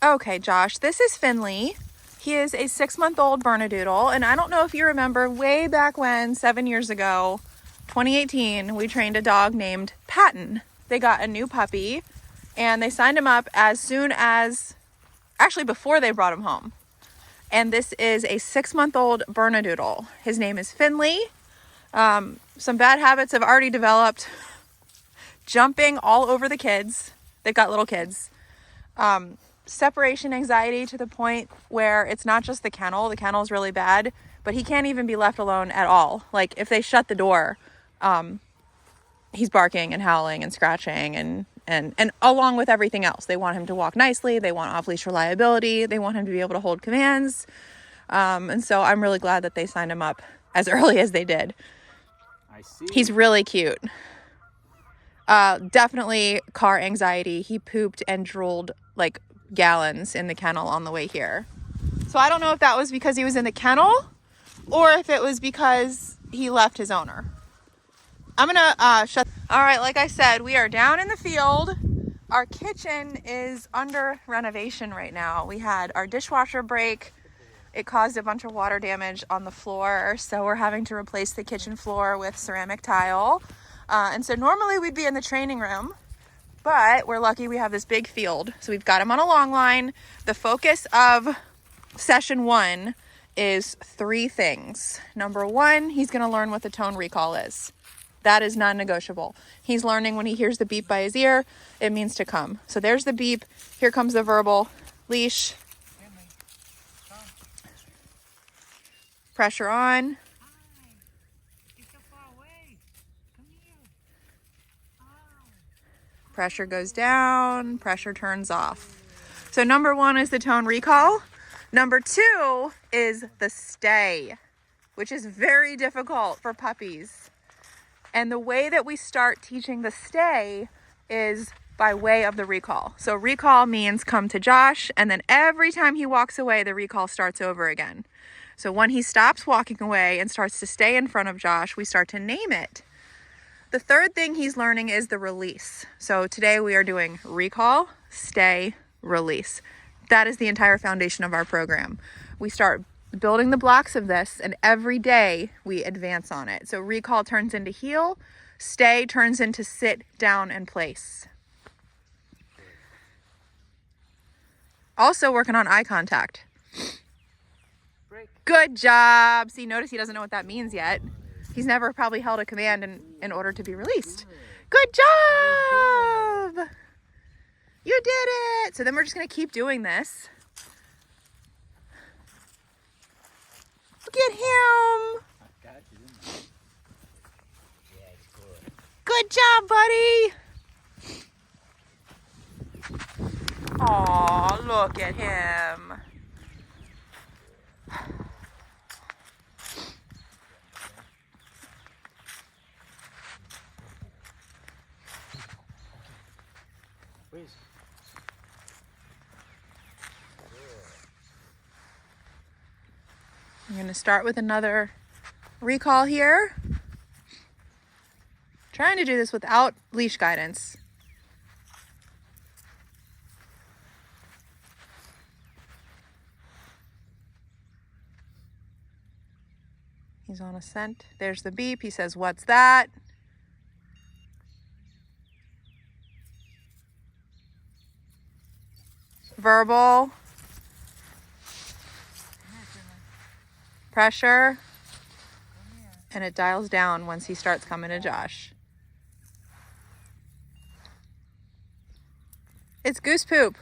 Okay, Josh, this is Finnley. He is a 6-month-old bernedoodle, and I don't know if you remember way back when, 7 years ago, 2018, we trained a dog named Patton. They got a new puppy, and they signed him up as soon as, actually before they brought him home. And this is a 6-month-old bernedoodle. His name is Finnley. Some bad habits have already developed. Jumping all over the kids. They've got little kids. Separation anxiety to the point where it's not just the kennel. The kennel's really bad, but he can't even be left alone at all. Like if they shut the door, he's barking and howling and scratching and along with everything else. They want him to walk nicely. They want off-leash reliability. They want him to be able to hold commands. And so I'm really glad that they signed him up as early as they did. I see. He's really cute. Definitely car anxiety. He pooped and drooled like gallons in the kennel on the way here. So I don't know if that was because he was in the kennel or if it was because he left his owner. I'm gonna shut. All right, like I said, we are down in the field. Our kitchen is under renovation right now. We had our dishwasher break. It caused a bunch of water damage on the floor, so we're having to replace the kitchen floor with ceramic tile. And so normally we'd be in the training room, but we're lucky we have this big field. So we've got him on a long line. The focus of session 1 is 3 things. Number 1, he's going to learn what the tone recall is. That is non-negotiable. He's learning when he hears the beep by his ear, it means to come. So there's the beep. Here comes the verbal leash. Pressure on. Pressure goes down, pressure turns off. So number 1 is the tone recall. Number 2 is the stay, which is very difficult for puppies. And the way that we start teaching the stay is by way of the recall. So recall means come to Josh, and then every time he walks away, the recall starts over again. So when he stops walking away and starts to stay in front of Josh, we start to name it. The third thing he's learning is the release. So today we are doing recall, stay, release. That is the entire foundation of our program. We start building the blocks of this, and every day we advance on it. So recall turns into heel, stay turns into sit down and place. Also working on eye contact. Good job. See, notice he doesn't know what that means yet. He's never probably held a command in order to be released. Good job! You did it! So then we're just going to keep doing this. Look at him! Good job, buddy! Aw, look at him. I'm going to start with another recall here. Trying to do this without leash guidance. He's on a scent. There's the beep. He says, "What's that?" Verbal. Pressure. And it dials down once he starts coming to Josh. It's goose poop.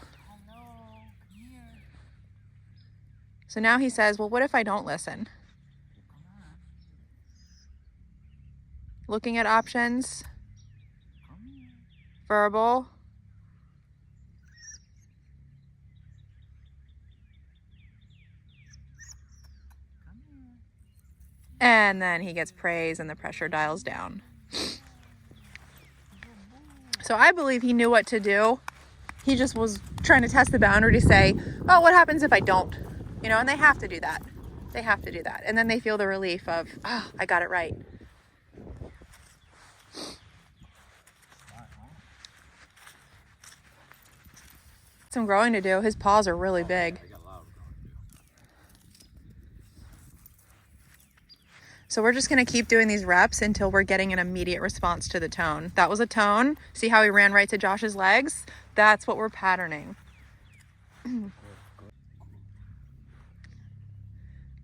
So now he says, well, what if I don't listen? Looking at options. Verbal. And then he gets praise and the pressure dials down. So I believe he knew what to do. He just was trying to test the boundary to say, oh, what happens if I don't? You know, and they have to do that. They have to do that. And then they feel the relief of, oh, I got it right. some growing to do. His paws are really big. I got a lot of growing to do. So we're just going to keep doing these reps until we're getting an immediate response to the tone. That was a tone. See how he ran right to Josh's legs? That's what we're patterning.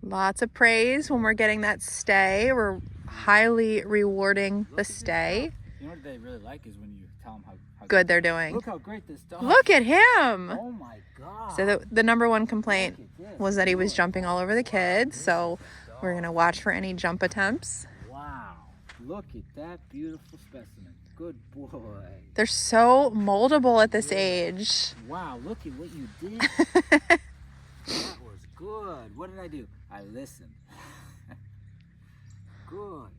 Lots of praise when we're getting that stay. We're highly rewarding the stay. You know what they really like is when you tell them how Good they're doing. Look how great this dog. Look at him. Oh my God. So the number one complaint was that he was jumping all over the kids. So we're going to watch for any jump attempts. Wow. Look at that beautiful specimen. Good boy. They're so moldable at this age. Wow, look at what you did. That was good. What did I do? I listened. Good.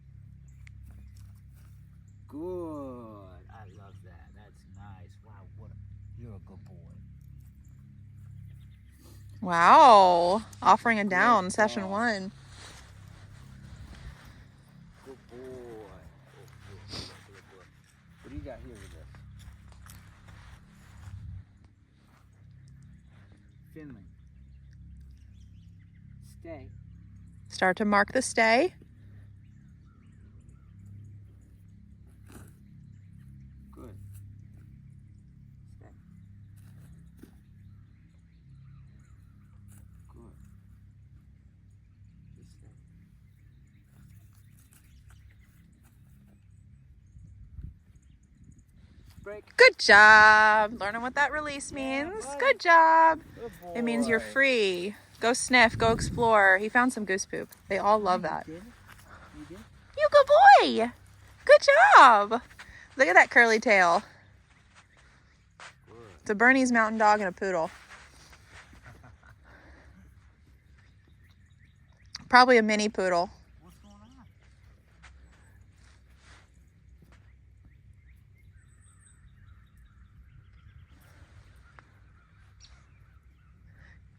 Good. I love that. That's nice. Wow, you're a good boy. Wow. Offering a down, session 1. Good boy. Good. What do you got here with this? Finnley. Stay. Start to mark the stay. Good. Stay. Good. Just stay. Break. Good job. Learning what that release means. buddy. Good job. Good boy. It means you're free. Go sniff, go explore. He found some goose poop. They all love that. You did? You did? You good boy. Good job. Look at that curly tail. Good. It's a Bernese mountain dog and a poodle. Probably a mini poodle. What's going on?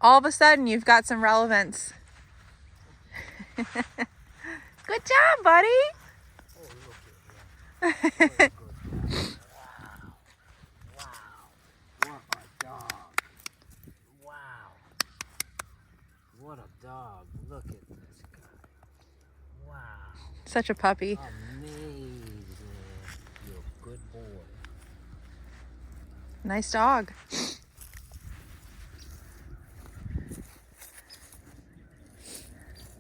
All of a sudden, you've got some relevance. Good job, buddy. Oh, look at that. Wow. Wow. What a dog. Wow. What a dog. Look at this guy. Wow. Such a puppy. Amazing. You're a good boy. Nice dog.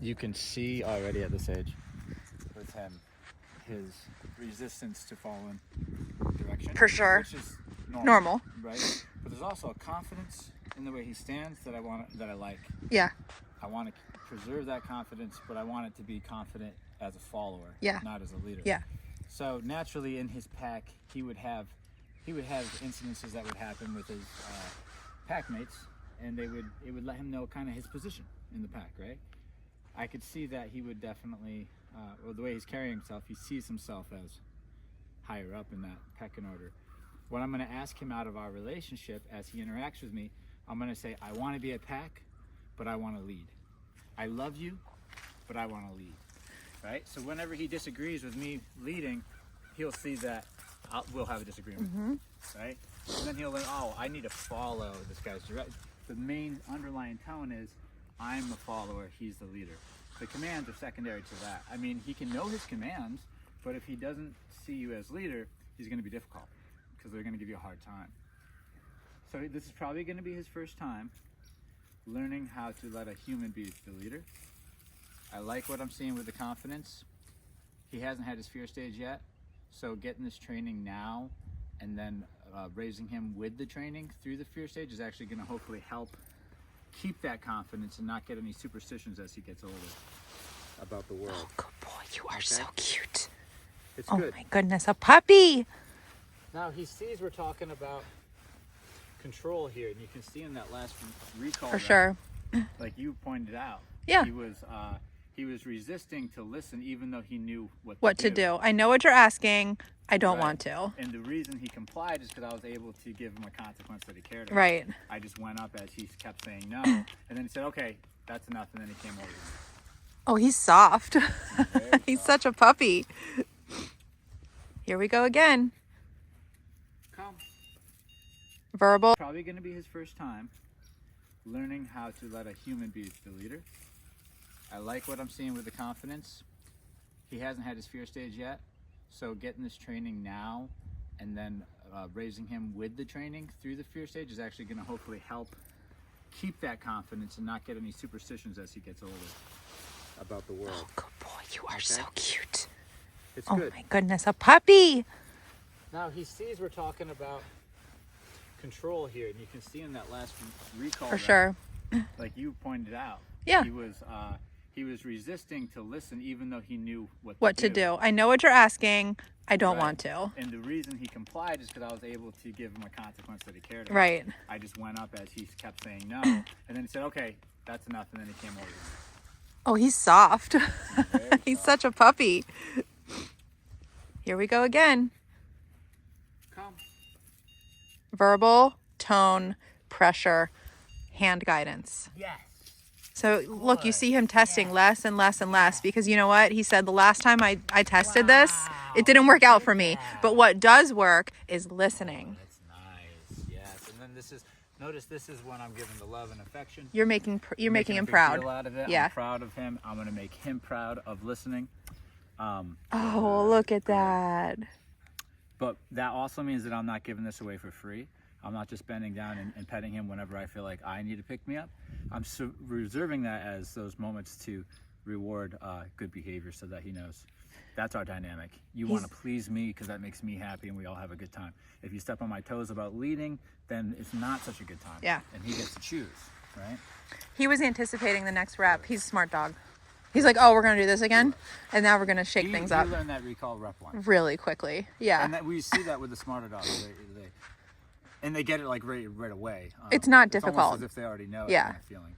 You can see already at this age with him his resistance to following direction. For sure. Which is Normal. right? But there's also a confidence in the way he stands that I like. Yeah. I want to preserve that confidence, but I want it to be confident as a follower, Yeah. not as a leader. Yeah. So naturally, in his pack, he would have incidences that would happen with his pack mates, and it would let him know kind of his position in the pack, right? I could see that he would definitely, or the way he's carrying himself, he sees himself as higher up in that pecking order. What I'm going to ask him out of our relationship as he interacts with me, I'm going to say, I want to be a pack, but I want to lead. I love you, but I want to lead, right? So whenever he disagrees with me leading, he'll see that we'll have a disagreement, right? And then he'll learn, oh, I need to follow this guy's direction. The main underlying tone is, I'm the follower, he's the leader. The commands are secondary to that. I mean, he can know his commands, but if he doesn't see you as leader, he's going to be difficult because they're going to give you a hard time. So this is probably going to be his first time learning how to let a human be the leader. I like what I'm seeing with the confidence. He hasn't had his fear stage yet, so getting this training now and then raising him with the training through the fear stage is actually going to hopefully help keep that confidence and not get any superstitions as he gets older about the world. Oh, good boy. You are so cute. It's Oh good. my goodness, a puppy. Now he sees we're talking about control here, and you can see in that last recall For that, sure. like you pointed out, Yeah. he was resisting to listen even though he knew What to do. I know what you're asking. I don't Right. want to. And the reason he complied is because I was able to give him a consequence that he cared about. Right. I just went up as he kept saying no, and then he said, okay, that's enough, and then he came over. Oh, he's soft. Very He's soft. such a puppy. Here we go again. Come. Verbal. Probably going to be his first time learning how to let a human be the leader. I like what I'm seeing with the confidence. He hasn't had his fear stage yet, so getting this training now and then raising him with the training through the fear stage is actually going to hopefully help keep that confidence and not get any superstitions as he gets older about the world. Oh, good boy. You are so cute. It's Oh good. my goodness, a puppy. Now he sees we're talking about control here, and you can see in that last recall For that, sure. like you pointed out, Yeah. he was resisting to listen even though he knew What to do. I know what you're asking. I don't Right. want to. And the reason he complied is because I was able to give him a consequence that he cared about. Right. I just went up as he kept saying no, and then he said, okay, that's enough, and then he came over to me. Oh, he's soft. Very He's soft. such a puppy. Here we go again. Come. Verbal, tone, pressure, hand guidance. Yes. So look, you see him testing less and less and less because you know what? He said the last time I tested this, it didn't work out for me. But what does work is listening. That's nice. Yes. And then notice this is when I'm giving the love and affection. You're making him a big proud. deal out of it. Yeah. I'm proud of him. I'm going to make him proud of listening. Oh, look at that. But that also means that I'm not giving this away for free. I'm not just bending down and petting him whenever I feel like I need to pick me up. I'm reserving that as those moments to reward good behavior so that he knows. That's our dynamic. You want to please me because that makes me happy and we all have a good time. If you step on my toes about leading, then it's not such a good time. Yeah. And he gets to choose, right? He was anticipating the next rep. He's a smart dog. He's like, oh, we're going to do this again? And now we're going to shake things up He learned that recall rep one. really quickly. Yeah. And we see that with the smarter dogs. And they get it like right away. It's not It's difficult. almost as if they already know it Yeah. kind of feeling.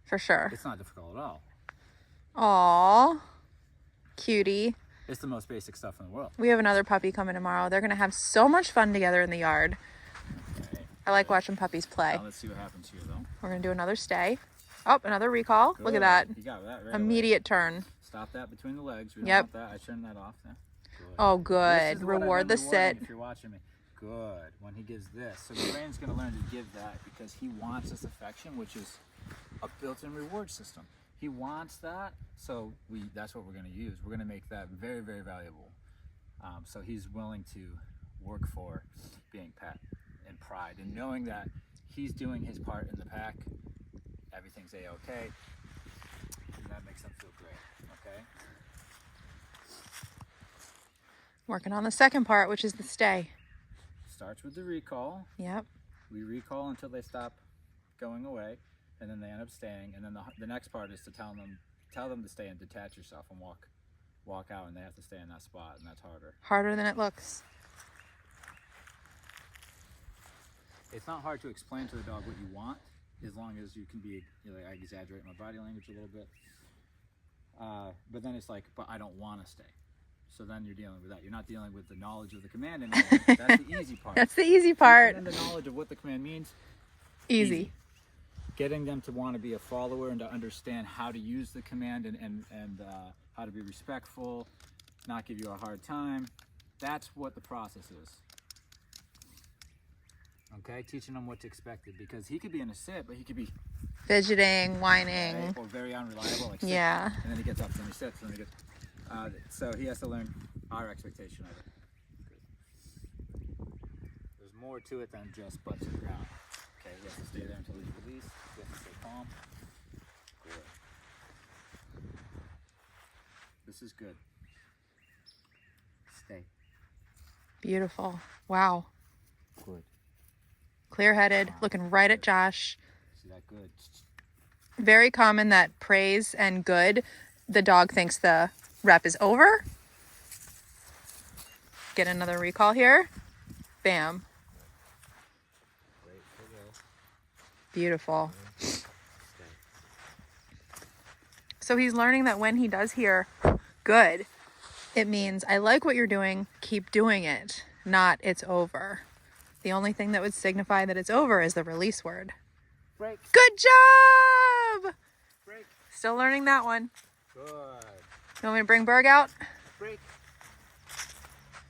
For sure. It's not difficult at all. Aw. Cutie. It's the most basic stuff in the world. We have another puppy coming tomorrow. They're going to have so much fun together in the yard. Okay. I like watching puppies play. Now let's see what happens here, though. We're going to do another stay. Oh, another recall. Look at Good. that. You got that right Immediate turn. away. Stop that between the legs. We don't Yep. want that. I turned that off there. Good. Oh, This good. is what I've Reward been the rewarding sit. If you're watching me. Good. When he gives this. So the brain's going to learn to give that because he wants this affection, which is a built-in reward system. He wants that, so that's what we're going to use. We're going to make that very, very valuable. So he's willing to work for being pet and pride and knowing that he's doing his part in the pack. Everything's a-okay. And that makes him feel great, okay? Working on the second part, which is the stay. Starts with the recall. Yep. We recall until they stop going away, and then they end up staying. And then the next part is to tell them to stay and detach yourself and walk out, and they have to stay in that spot, and that's harder. Harder than it looks. It's not hard to explain to the dog what you want, as long as you can be, I exaggerate my body language a little bit. But then it's like, but I don't want to stay. So then you're dealing with that. You're not dealing with the knowledge of the command anymore. That's the easy part. That's the easy part. And the knowledge of what the command means. Easy. Getting them to want to be a follower and to understand how to use the command and how to be respectful, not give you a hard time. That's what the process is. Okay, teaching them what to expect, because he could be in a sit, but he could be Fidgeting, whining. right, or very unreliable. Like sit, Yeah. and then he gets up, and then he sits, and then he gets. So he has to learn our expectation of it. There's more to it than just butt to the ground. Okay, he has to stay there until he's released. He has to stay calm. Good. This is good. Stay. Beautiful. Wow. Good. Clear-headed, looking right at Josh. See that? Good. Very common that praise and good, the dog thinks the rep is over. Get another recall here. Bam. Great. Good. Beautiful. Stay. So he's learning that when he does hear good, it means I like what you're doing, keep doing it, not it's over. The only thing that would signify that it's over is the release word. Break. Good job! Break. Still learning that one. Good. You want me to bring Berg out? Break.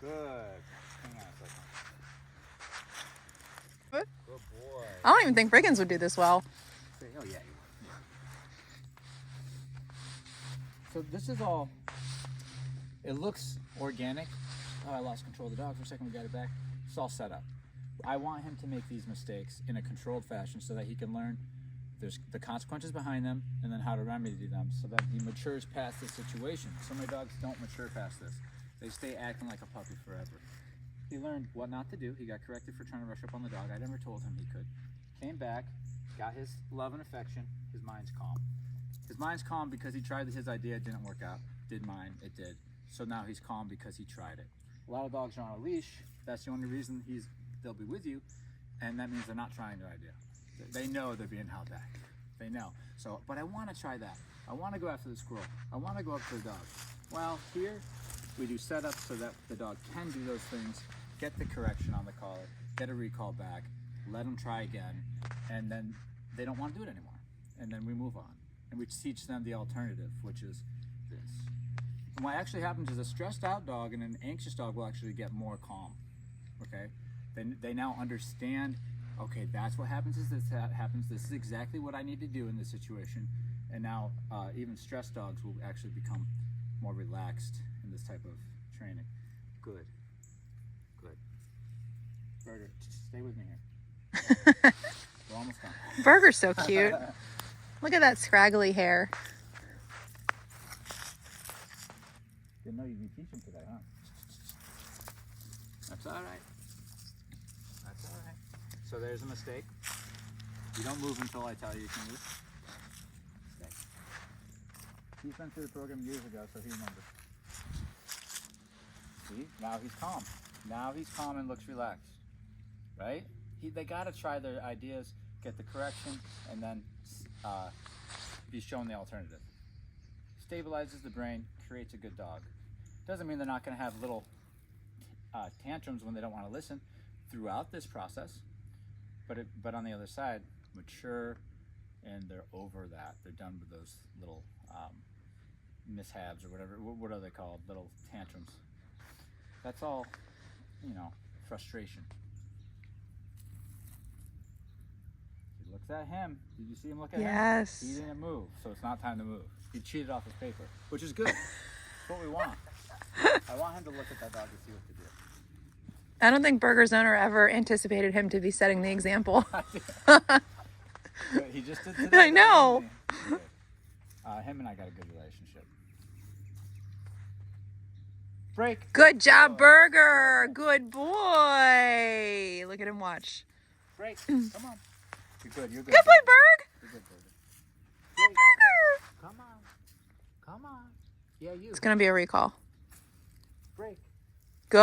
Good. Hang on a second. What? Good I don't even think Briggins would do this well. Oh yeah, you would. Yeah. So this is all. It looks organic. Oh, I lost control of the dog for a second. We got it back. It's all set up. I want him to make these mistakes in a controlled fashion so that he can learn there's the consequences behind them and then how to remedy them so that he matures past this situation. So many dogs don't mature past this. They stay acting like a puppy forever. He learned what not to do. He got corrected for trying to rush up on the dog. I never told him he could. Came back, got his love and affection. His mind's calm. His mind's calm because he tried his idea. It didn't work out. Did mine. It did. So now he's calm because he tried it. A lot of dogs are on a leash. That's the only reason they'll be with you, and that means they're not trying their idea. They know they're being held back. They know. So, but I want to try that. I want to go after the squirrel. I want to go up to the dog. Well, here we do setups so that the dog can do those things, get the correction on the collar, get a recall back, let them try again, and then they don't want to do it anymore. And then we move on. And we teach them the alternative, which is this. And what actually happens is a stressed out dog and an anxious dog will actually get more calm. Okay? They now understand, okay, that's what happens is this happens. This is exactly what I need to do in this situation. And now even stressed dogs will actually become more relaxed in this type of training. Good. Good. Burger, stay with me here. We're almost done. Burger's so cute. Look at that scraggly hair. Didn't know you'd be teaching today, huh? That's all right. That's all right. So there's a mistake. You don't move until I tell you you can move. Stay. He's been through the program years ago, so he remembers. See? Now he's calm. Now he's calm and looks relaxed. Right? They got to try their ideas, get the correction, and then be shown the alternative. Stabilizes the brain, creates a good dog. Doesn't mean they're not going to have little tantrums when they don't want to listen throughout this process, but on the other side, mature, and they're over that. They're done with those little mishaps or whatever. What are they called? Little tantrums. That's all, frustration. He looks at him. Did you see him look at him? Yes. He didn't move, so it's not time to move. He cheated off his paper, which is good. That's what we want. I want him to look at that dog to see what to do. I don't think Burger's owner ever anticipated him to be setting the example. He just did today. I know. Him and I got a good relationship. Break. Good job, Burger. Good boy. Look at him watch. Break. Come on. You're good. You're good. Good boy, Berg. You're good, Burger. Good Burger. Come on. Come on. Yeah, you. It's going to be a recall. Break. Good.